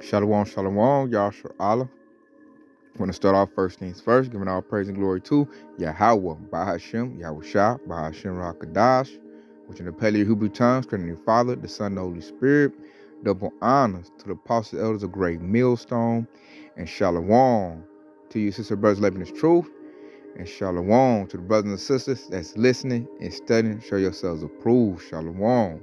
Shalom, shalom, Yahshua Allah. I want to start off first things first, giving all praise and glory to Yahweh, Bahashem, Yahweh Shah, Bahashem Rakadash, which in the Paleo Hebrew tongues, Trinity Father, the Son, and the Holy Spirit. Double honors to the apostles, elders of Great Millstone, and shalom to you, sister brothers, living this truth, and shalom to the brothers and sisters that's listening and studying. Show yourselves approved. Shalom.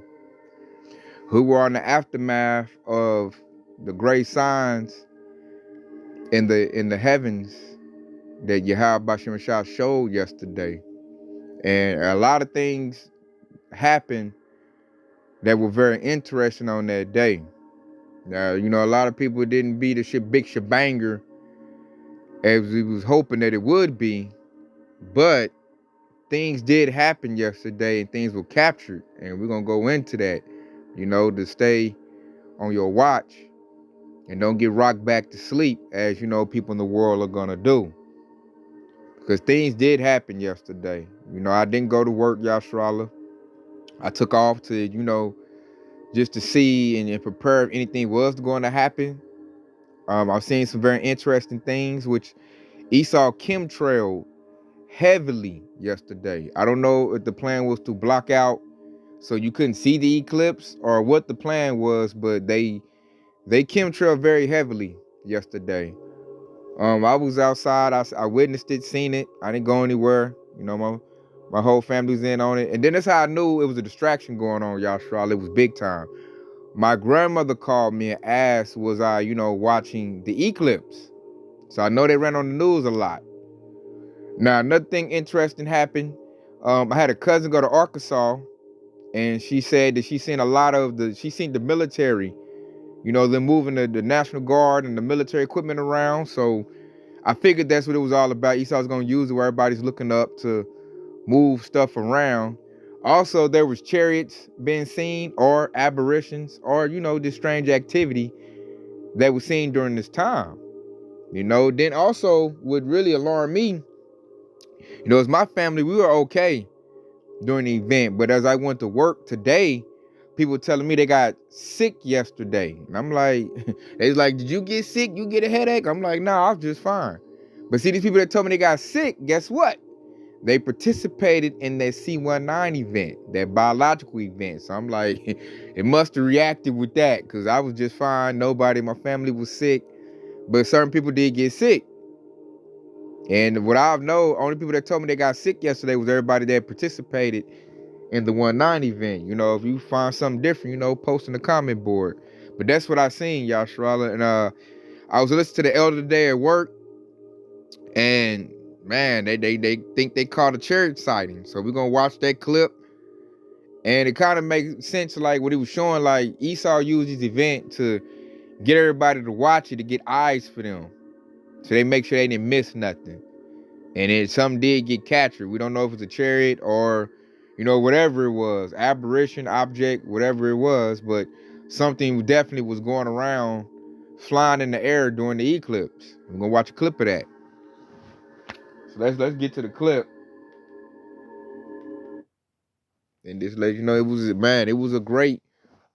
Who were in the aftermath of the great signs in the heavens that Yahweh Bashem Shah showed yesterday. And a lot of things happened that were very interesting on that day. Now, a lot of people didn't be the big shebanger as we was hoping that it would be, but things did happen yesterday and things were captured, and we're gonna go into that, to stay on your watch and don't get rocked back to sleep as people in the world are gonna do. Because things did happen yesterday. I didn't go to work, Yahshua. I took off to, just to see and prepare if anything was going to happen. I've seen some very interesting things, which Esau chemtrailed heavily yesterday. I don't know if the plan was to block out so you couldn't see the eclipse or what the plan was, but they chemtrailed very heavily yesterday. I was outside. I witnessed it, seen it. I didn't go anywhere. My whole family was in on it. And then that's how I knew it was a distraction going on, Yashral. It was big time. My grandmother called me and asked, was I, watching the eclipse? So I know they ran on the news a lot. Now, another thing interesting happened. I had a cousin go to Arkansas, and she said that she seen the military, them moving the National Guard and the military equipment around. So I figured that's what it was all about. Esau was going to use it where everybody's looking up to move stuff around. Also, there was chariots being seen or aberrations or, this strange activity that was seen during this time. Then also what really alarmed me, as my family, we were okay during the event. But as I went to work today, people telling me they got sick yesterday. And I'm like, they was like, did you get sick? You get a headache? I'm like, nah, I was just fine. But see, these people that told me they got sick, guess what? They participated in that C19 event, that biological event. So I'm like, it must have reacted with that because I was just fine. Nobody in my family was sick, but certain people did get sick. And what I know, only people that told me they got sick yesterday was everybody that participated in the 19 event. If you find something different, post in the comment board. But that's what I seen, Yashua. And I was listening to the elder today at work, and man, they think they caught a church sighting. So we're gonna watch that clip. And it kind of makes sense, like what he was showing, like Esau used this event to get everybody to watch it, to get eyes for them. So they make sure they didn't miss nothing. And then some did get captured. We don't know if it's a chariot or, whatever it was, aberration, object, whatever it was, but something definitely was going around flying in the air during the eclipse. We're gonna watch a clip of that. So let's get to the clip. And just let you know, it was a great,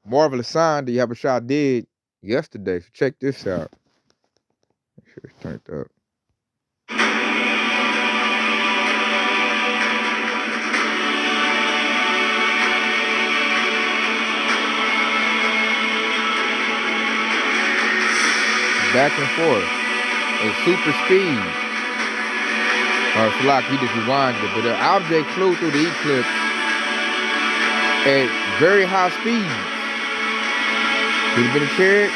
marvelous sign that Yahweh did yesterday. So check this out. Make sure it's turned up. Back and forth at super speed. Flock, he just rewinded it. But the object flew through the eclipse at very high speed. Could have been a chariot?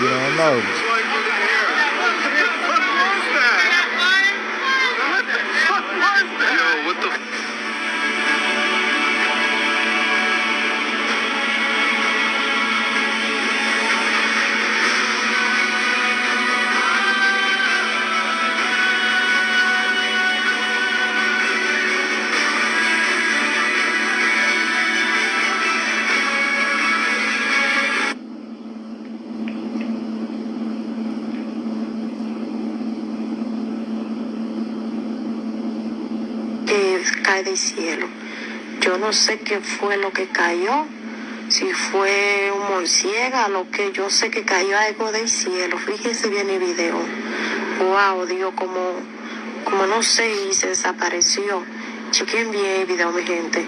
We don't know. Cae del cielo. Yo no sé qué fue lo que cayó, si fue un murciélago, que yo sé que cayó algo del cielo. Fíjense bien el video. Wow, Dios, como no sé, y se desapareció. Chequen bien el video, mi gente.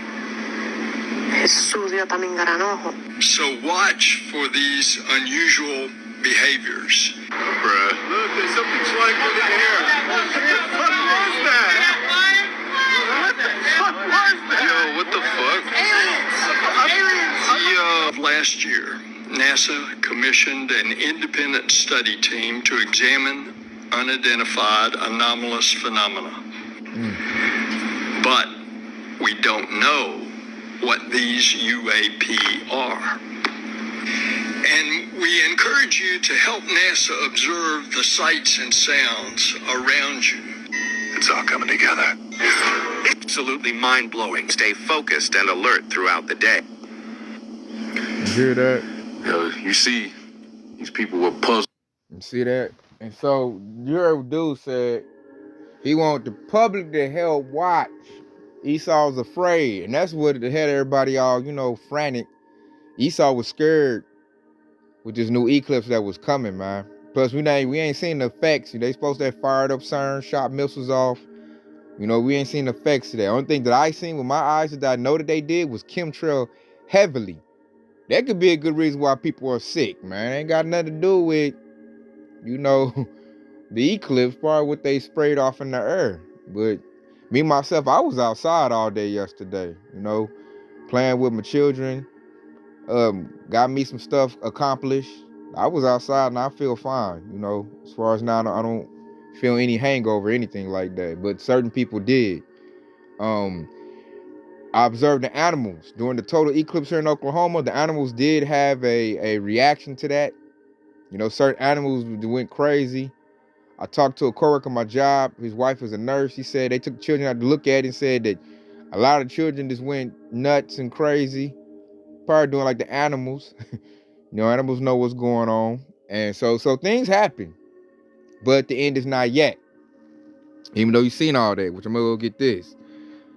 Jesús, Dios también granojo. So watch for these unusual behaviors. Bruh. Look, there's something flying through the air. What the fuck was that? What the fuck was that? Yo, what the fuck? Aliens! Yo, last year, NASA commissioned an independent study team to examine unidentified anomalous phenomena. But we don't know what these UAP are. And we encourage you to help NASA observe the sights and sounds around you. It's all coming together. Absolutely mind-blowing. Stay focused and alert throughout the day. You hear that? Yo, you see, these people were puzzled. You see that? And so your dude said he wanted the public to help watch. Esau's afraid, and that's what had everybody all, frantic. Esau was scared with this new eclipse that was coming, man. Plus, we ain't seen the effects. They supposed to have fired up CERN, shot missiles off. We ain't seen the effects of that. Only thing that I seen with my eyes that I know that they did was chemtrail heavily. That could be a good reason why people are sick, man. It ain't got nothing to do with, the eclipse, probably what they sprayed off in the air. But me, myself, I was outside all day yesterday, playing with my children. Got me some stuff accomplished. I was outside and I feel fine, as far as now, I don't feel any hangover, anything like that. But certain people did. I observed the animals during the total eclipse here in Oklahoma. The animals did have a reaction to that. Certain animals went crazy. I talked to a coworker at my job. His wife is a nurse. He said they took the children out to look at it and said that a lot of children just went nuts and crazy. Probably doing like the animals. Animals know what's going on. And so things happen. But the end is not yet. Even though you've seen all that, which I'm gonna go get this.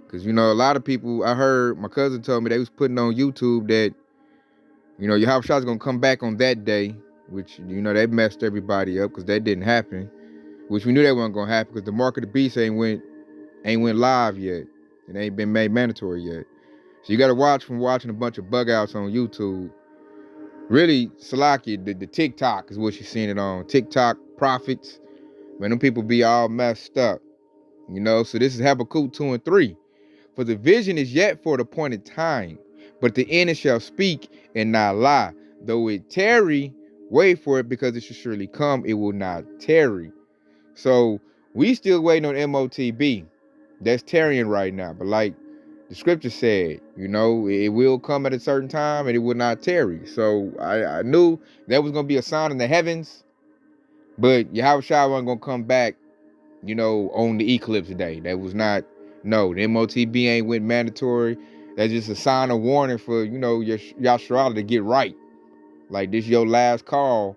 Because, a lot of people, I heard, my cousin told me they was putting on YouTube that, Yahweh Shah's going to come back on that day, which, they messed everybody up because that didn't happen, which we knew that wasn't going to happen because the Mark of the Beast ain't went live yet. It ain't been made mandatory yet. So you got to watch from watching a bunch of bug outs on YouTube. Really, Salaki, the TikTok is what you're seeing it on. TikTok prophets. Man, them people be all messed up. So this is Habakkuk 2 and 3. For the vision is yet for the appointed time, but the end shall speak and not lie. Though it tarry, wait for it, because it shall surely come. It will not tarry. So we still waiting on MOTB. That's tarrying right now. But like the scripture said, it will come at a certain time and it will not tarry. So I knew that was going to be a sign in the heavens. But Yahweh Shai wasn't going to come back, on the eclipse day. That was not. No, the MOTB ain't went mandatory. That's just a sign of warning for, your Yashara to get right. Like, this your last call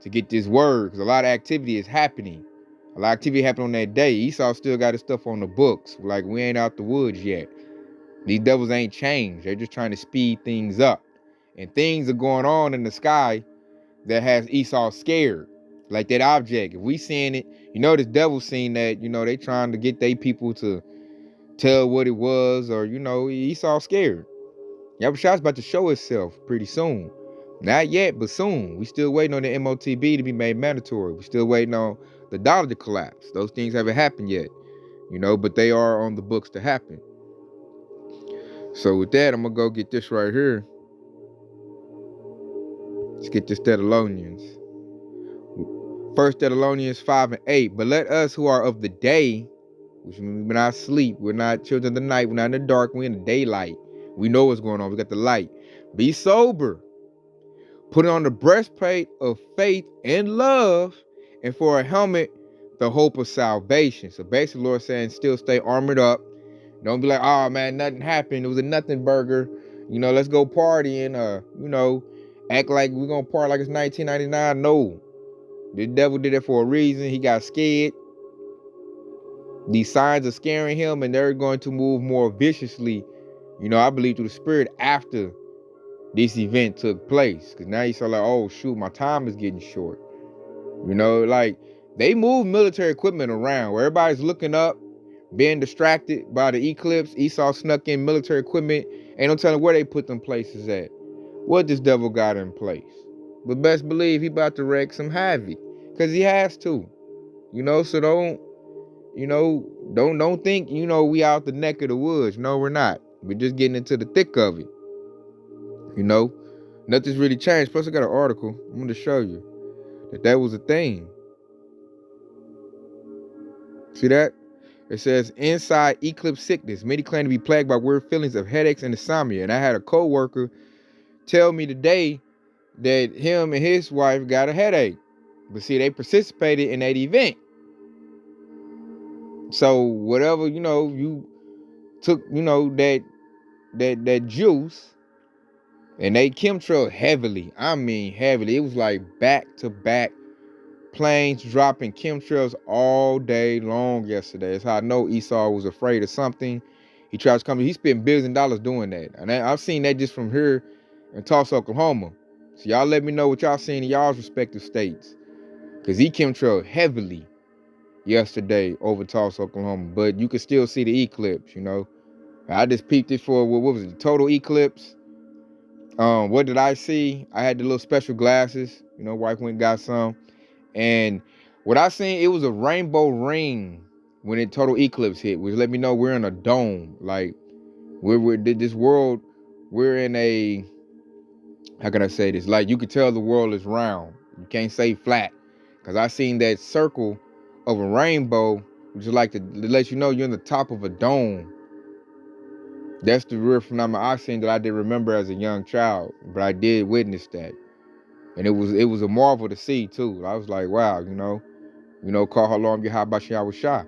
to get this word. Because a lot of activity is happening. A lot of activity happened on that day. Esau still got his stuff on the books. Like, we ain't out the woods yet. These devils ain't changed. They're just trying to speed things up. And things are going on in the sky that has Esau scared. Like that object. If we seeing it, this devil seen that, they trying to get their people to tell what it was, or Esau scared. Yahweh Shah's about to show itself pretty soon. Not yet, but soon. We still waiting on the MOTB to be made mandatory. We still waiting on the dollar to collapse. Those things haven't happened yet, but they are on the books to happen. So with that, I'm gonna go get this right here. Let's get this Thessalonians. 1 Thessalonians 5 and 8. But let us who are of the day, which means we're not asleep, we're not children of the night, we're not in the dark, we're in the daylight. We know what's going on, we got the light. Be sober. Put on the breastplate of faith and love, and for a helmet, the hope of salvation. So basically, the Lord saying, still stay armored up. Don't be like, oh man, nothing happened. It was a nothing burger. Let's go partying. Act like we're gonna party like it's 1999. No. The devil did it for a reason. He got scared. These signs are scaring him, and they're going to move more viciously, I believe, through the spirit after this event took place. Because now Esau like, oh shoot, my time is getting short. You know, like they move military equipment around where everybody's looking up, being distracted by the eclipse. Esau snuck in military equipment. Ain't no telling where they put them places at. What this devil got in place. But best believe he about to wreak some havoc. Because he has to. You know, so don't think, we out the neck of the woods. No, we're not. We're just getting into the thick of it. You know, nothing's really changed. Plus, I got an article. I'm going to show you that was a thing. See that? It says, inside eclipse sickness, many claim to be plagued by weird feelings of headaches and insomnia. And I had a co-worker tell me today that him and his wife got a headache. But see, they participated in that event. So whatever, you took, that juice, and they chemtrailed heavily. I mean heavily. It was like back-to-back planes dropping chemtrails all day long yesterday. That's how I know Esau was afraid of something. He tries to come. He spent billions of dollars doing that. And I've seen that just from here in Tulsa, Oklahoma. So y'all let me know what y'all seen in y'all's respective states. Because he chemtrailed heavily yesterday over Tulsa, Oklahoma. But you can still see the eclipse, I just peeped it for, what was it, total eclipse. What did I see? I had the little special glasses. Wife went and got some. And what I seen, it was a rainbow ring when it total eclipse hit, which let me know we're in a dome. Like, we're this world, we're in a, how can I say this? Like, you could tell the world is round. You can't say flat. Because I seen that circle of a rainbow, which is like to let you know you're in the top of a dome. That's the real phenomenon I seen that I didn't remember as a young child. But I did witness that. And it was a marvel to see too. I was like, wow, call Halom Yahabashia was shy.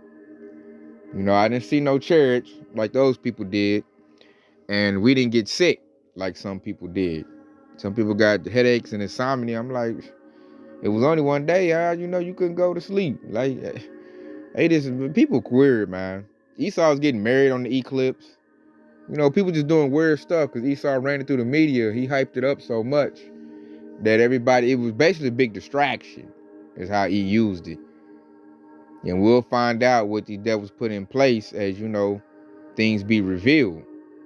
I didn't see no chariots like those people did. And we didn't get sick like some people did. Some people got headaches and insomnia. I'm like, it was only one day, you couldn't go to sleep. Like, hey, people weird, man. Esau was getting married on the eclipse. People just doing weird stuff because Esau ran it through the media. He hyped it up so much that everybody, it was basically a big distraction is how he used it. And we'll find out what these devils put in place as, things be revealed.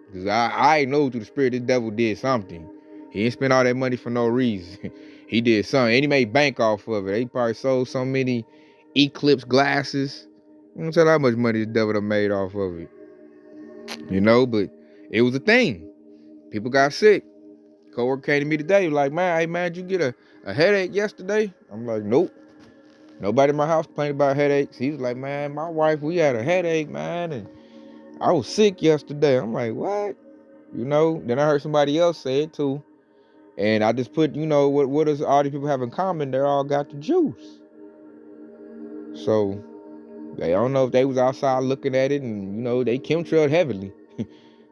Because I know through the spirit this devil did something. He didn't spend all that money for no reason. He did something. And he made bank off of it. He probably sold so many eclipse glasses. I don't tell how much money the devil done made off of it. But it was a thing. People got sick. Coworker came to me today, like, man, hey man, did you get a headache yesterday? I'm like, nope. Nobody in my house complained about headaches. He was like, man, my wife, we had a headache, man, and I was sick yesterday. I'm like, what? Then I heard somebody else say it too. And I just put, what does all these people have in common? They all got the juice. So they don't know if they was outside looking at it and, they chemtrailed heavily.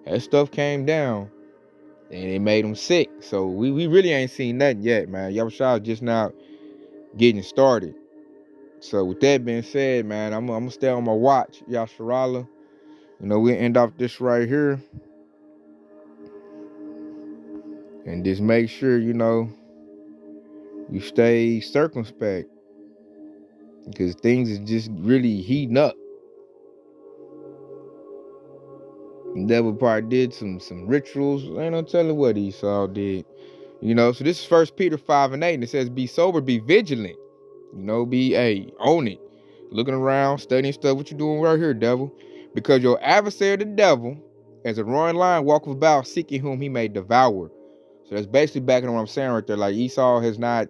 That stuff came down. And it made them sick. So we really ain't seen nothing yet, man. Yahushua just now getting started. So with that being said, man, I'm gonna stay on my watch, Yasharala. We'll end off this right here. And just make sure, you stay circumspect. Because things is just really heating up. The devil probably did some rituals. Ain't no telling what Esau did. So this is 1 Peter 5:8, and it says, be sober, be vigilant. Own it. Looking around, studying stuff. What you doing right here, devil? Because your adversary, the devil, as a roaring lion, walketh about, seeking whom he may devour. So that's basically backing on what I'm saying right there. Like, Esau has not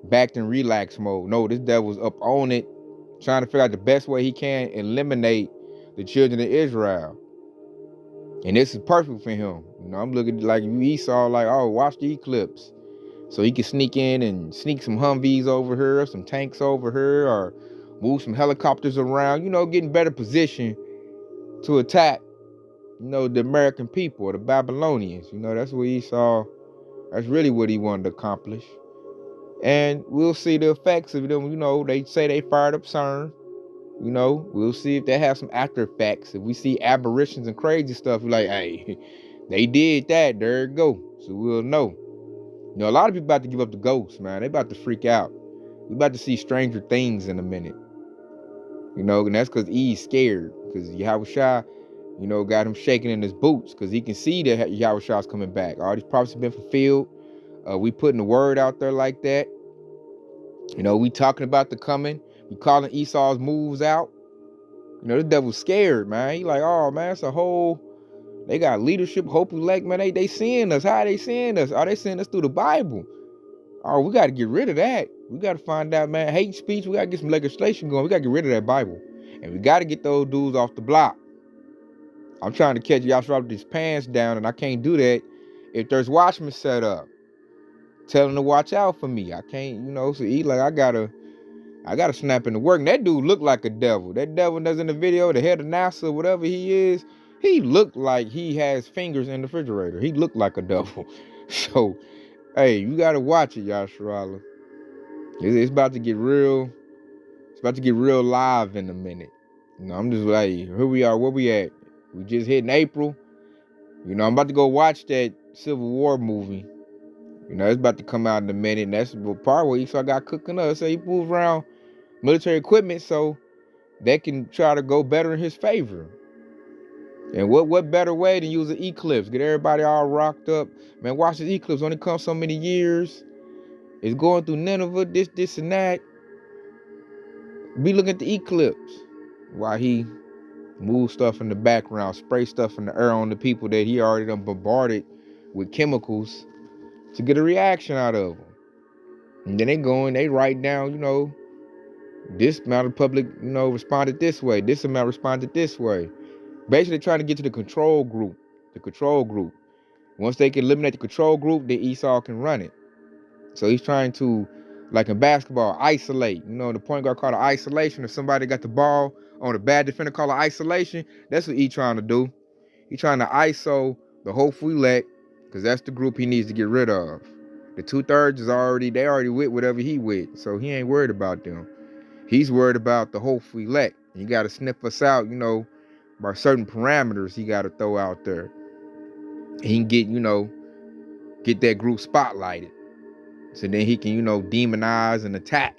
backed in relax mode. No, this devil's up on it, trying to figure out the best way he can eliminate the children of Israel. And this is perfect for him. I'm looking like Esau, like, oh, watch the eclipse. So he can sneak in and sneak some Humvees over here, some tanks over here, or move some helicopters around, getting better position to attack, the American people or the Babylonians. That's what Esau, that's really what he wanted to accomplish. And we'll see the effects of them. They say they fired up CERN. We'll see if they have some after effects. If we see aberrations and crazy stuff, we're like, hey, They did that. There it go. So we'll know. You know, a lot of people about to give up the ghost, man. They about to freak out. We about to see stranger things in a minute. You know, and that's because Eve's scared. Because Yahushua, you know, got him shaking in his boots. Because he can see that Yahushua's coming back. All these prophecies have been fulfilled. We putting the word out there like that. You know, we talking about the coming. We calling Esau's moves out. You know, the devil's scared, man. He like, oh, man, it's a whole... They got leadership, hope elect, man. They seeing us. How are they seeing us? Are they seeing us through the Bible? Oh, we got to get rid of that. We got to find out, man. Hate speech, we got to get some legislation going. We got to get rid of that Bible. And we got to get those dudes off the block. I'm trying to catch y'all with these pants down, and I can't do that if there's watchmen set up. Tell them to watch out for me. I can't, you know, so he like, I gotta snap into work. And that dude looked like a devil. That devil that's in the video, the head of NASA, whatever he is, he looked like he has fingers in the refrigerator. He looked like a devil. So, hey, you gotta watch it, Yasharala. It's about to get real. It's about to get real live in a minute. You know, I'm just like, here we are, where we at? We just hit in April. You know, I'm about to go watch that Civil War movie. You know, it's about to come out in a minute. And that's the part where Esau got cooking up. So he moves around military equipment so that can try to go better in his favor. And what better way than use an Eclipse? Get everybody all rocked up. Man, watch this Eclipse. Only comes so many years. It's going through Nineveh, this, and that. Be looking at the Eclipse while he moves stuff in the background, spray stuff in the air on the people that he already done bombarded with chemicals to get a reaction out of them. And then they write down, you know, this amount of public, you know, responded this way. This amount responded this way. Basically trying to get to the control group. The control group. Once they can eliminate the control group, then Esau can run it. So he's trying to, like in basketball, isolate. You know, the point guard called it isolation. If somebody got the ball on a bad defender, call it isolation. That's what he's trying to do. He's trying to ISO the hopeful elect, because that's the group he needs to get rid of. The 2/3 is they already with whatever he with. So he ain't worried about them. He's worried about the hopeful elect. And you got to sniff us out, you know, by certain parameters he got to throw out there. He can get, you know, get that group spotlighted. So then he can, you know, demonize and attack.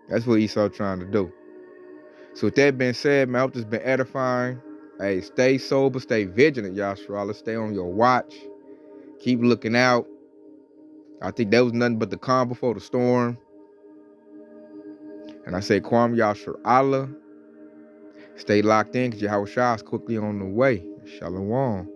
That's what Esau trying to do. So with that being said, man, I hope this has been edifying. Hey, stay sober, stay vigilant, Yasharala. Stay on your watch. Keep looking out. I think that was nothing but the calm before the storm. And I say, Kwam Yasharala. Stay locked in because Yahushua is quickly on the way. Shalom.